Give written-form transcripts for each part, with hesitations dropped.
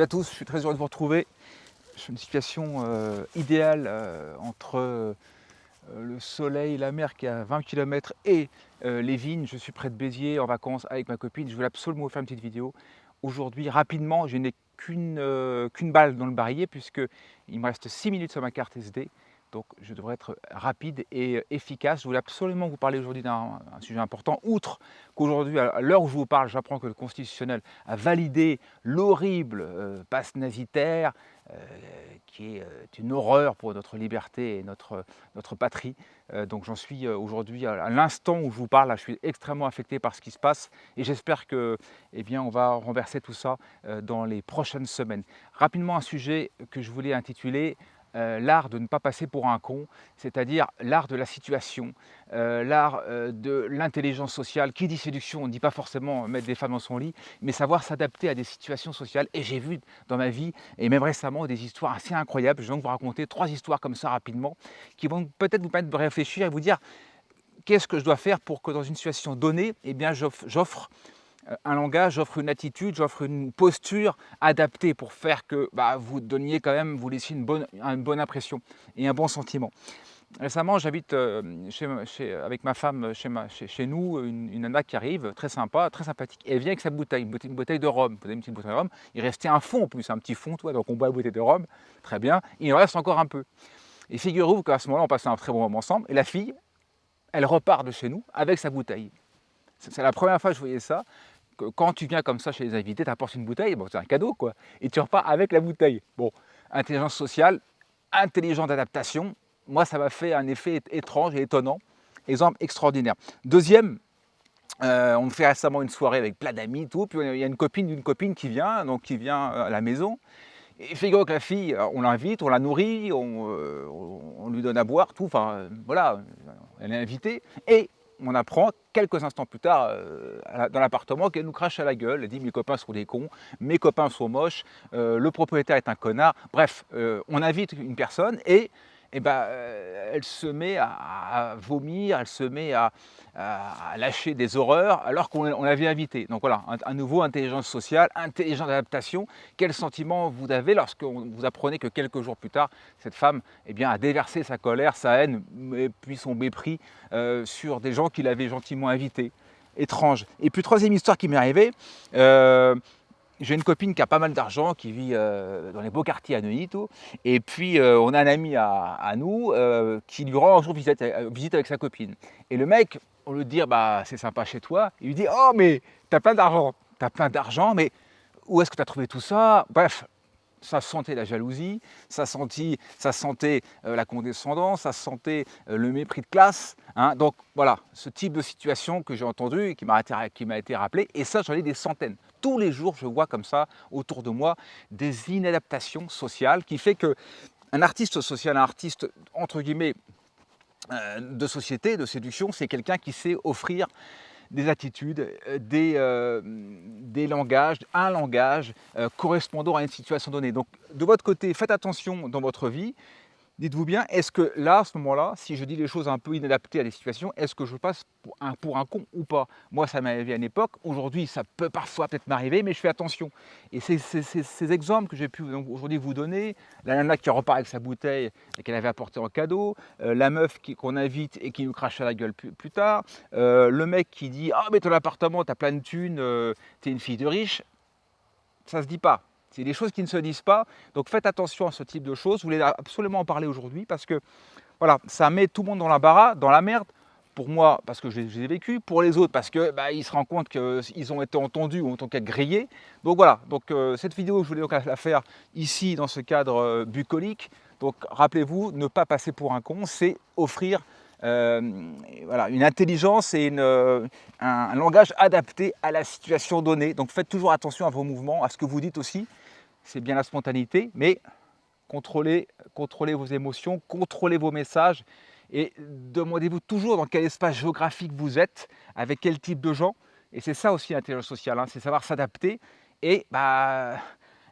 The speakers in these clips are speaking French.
Salut à tous, je suis très heureux de vous retrouver. Je suis une situation idéale entre le soleil, la mer qui est à 20 km et les vignes. Je suis près de Béziers en vacances avec ma copine. Je voulais absolument vous faire une petite vidéo. Aujourd'hui, rapidement, je n'ai qu'une balle dans le barillet puisqu'il me reste 6 minutes sur ma carte SD. Donc je devrais être rapide et efficace. Je voulais absolument vous parler aujourd'hui d'un sujet important. Outre qu'aujourd'hui, à l'heure où je vous parle, j'apprends que le Constitutionnel a validé l'horrible passe nazitaire, euh, qui est une horreur pour notre liberté et notre patrie. Donc j'en suis aujourd'hui, à l'instant où je vous parle, là, je suis extrêmement affecté par ce qui se passe et j'espère que, eh bien, on va renverser tout ça dans les prochaines semaines. Rapidement, un sujet que je voulais intituler l'art de ne pas passer pour un con, c'est-à-dire l'art de la situation, l'art de l'intelligence sociale. Qui dit séduction, on ne dit pas forcément mettre des femmes dans son lit, mais savoir s'adapter à des situations sociales. Et j'ai vu dans ma vie, et même récemment, des histoires assez incroyables. Je vais donc vous raconter 3 histoires comme ça rapidement, qui vont peut-être vous permettre de réfléchir et vous dire qu'est-ce que je dois faire pour que dans une situation donnée, eh bien, j'offre un langage, j'offre une attitude, j'offre une posture adaptée pour faire que vous donniez quand même, vous laissiez une bonne impression et un bon sentiment. Récemment, j'habite avec ma femme chez nous, une nana qui arrive, très sympa, très sympathique. Et elle vient avec sa bouteille, une bouteille de rhum. Vous avez une petite bouteille de rhum. Il restait un fond en plus, un petit fond, toi, donc on boit la bouteille de rhum, très bien. Il en reste encore un peu. Et figurez-vous qu'à ce moment-là, on passait un très bon moment ensemble. Et la fille, elle repart de chez nous avec sa bouteille. C'est la première fois que je voyais ça. Que quand tu viens comme ça chez les invités, tu apportes une bouteille, bon, c'est un cadeau, quoi. Et tu repars avec la bouteille. Bon, intelligence sociale, intelligent d'adaptation. Moi, ça m'a fait un effet étrange et étonnant. Exemple extraordinaire. Deuxième, on fait récemment une soirée avec plein d'amis, tout. Puis il y a une copine d'une copine qui vient, à la maison. Et figure que la fille, on l'invite, on la nourrit, on lui donne à boire, tout. Enfin, voilà, elle est invitée. Et on apprend quelques instants plus tard dans l'appartement qu'elle nous crache à la gueule. Elle dit mes copains sont des cons, mes copains sont moches, le propriétaire est un connard. Bref, on invite une personne et elle se met à vomir, elle se met à lâcher des horreurs alors qu'on l'avait invitée. Donc voilà, à nouveau, intelligence sociale, intelligence d'adaptation. Quel sentiment vous avez lorsque vous apprenez que quelques jours plus tard, cette femme a déversé sa colère, sa haine et puis son mépris sur des gens qui l'avaient gentiment invité. Étrange. Et puis troisième histoire qui m'est arrivée, j'ai une copine qui a pas mal d'argent, qui vit dans les beaux quartiers à Neuilly, tout. Et puis on a un ami à nous qui lui rend un jour visite avec sa copine. Et le mec, on lui dit c'est sympa chez toi, il lui dit oh mais t'as plein d'argent, mais où est-ce que t'as trouvé tout ça? Bref, ça sentait la jalousie, ça sentait la condescendance, ça sentait le mépris de classe. Hein. Donc voilà, ce type de situation que j'ai entendu et qui m'a été rappelé, et ça j'en ai des centaines. Tous les jours, je vois comme ça autour de moi des inadaptations sociales qui fait qu'un artiste social, un artiste entre guillemets de société, de séduction, c'est quelqu'un qui sait offrir des attitudes, des langages, un langage correspondant à une situation donnée. Donc de votre côté, faites attention dans votre vie. Dites-vous bien, est-ce que là, à ce moment-là, si je dis les choses un peu inadaptées à des situations, est-ce que je passe pour un con ou pas? Moi, ça m'est arrivé à une époque. Aujourd'hui, ça peut parfois peut-être m'arriver, mais je fais attention. Et ces exemples que j'ai pu aujourd'hui vous donner, la nana qui repart avec sa bouteille et qu'elle avait apporté en cadeau, la meuf qu'on invite et qui nous crache à la gueule plus tard, le mec qui dit « Ah, mais ton appartement, t'as plein de thunes, t'es une fille de riche », ça se dit pas. C'est des choses qui ne se disent pas, donc faites attention à ce type de choses. Je voulais absolument en parler aujourd'hui parce que voilà, ça met tout le monde dans l'embarras, dans la merde. Pour moi, parce que je les ai vécus, pour les autres, parce que ils se rendent compte qu'ils ont été entendus ou en tant qu'être grillés. Donc voilà, cette vidéo, je voulais donc la faire ici dans ce cadre bucolique. Donc rappelez-vous, ne pas passer pour un con, c'est offrir voilà, une intelligence et un langage adapté à la situation donnée. Donc faites toujours attention à vos mouvements, à ce que vous dites aussi. C'est bien la spontanéité, mais contrôlez vos émotions, contrôlez vos messages et demandez-vous toujours dans quel espace géographique vous êtes, avec quel type de gens. Et c'est ça aussi l'intelligence sociale, hein, c'est savoir s'adapter et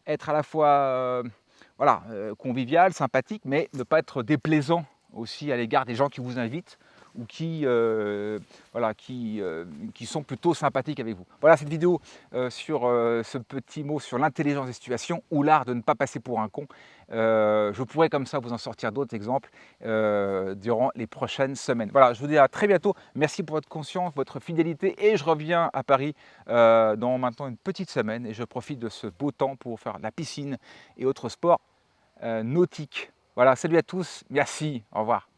être à la fois convivial, sympathique, mais ne pas être déplaisant aussi à l'égard des gens qui vous invitent ou voilà, qui sont plutôt sympathiques avec vous. Voilà cette vidéo sur ce petit mot sur l'intelligence des situations ou l'art de ne pas passer pour un con. Je pourrais comme ça vous en sortir d'autres exemples durant les prochaines semaines. Voilà, je vous dis à très bientôt. Merci pour votre conscience, votre fidélité et je reviens à Paris dans maintenant une petite semaine et je profite de ce beau temps pour faire la piscine et autres sports nautiques. Voilà, salut à tous, merci, au revoir.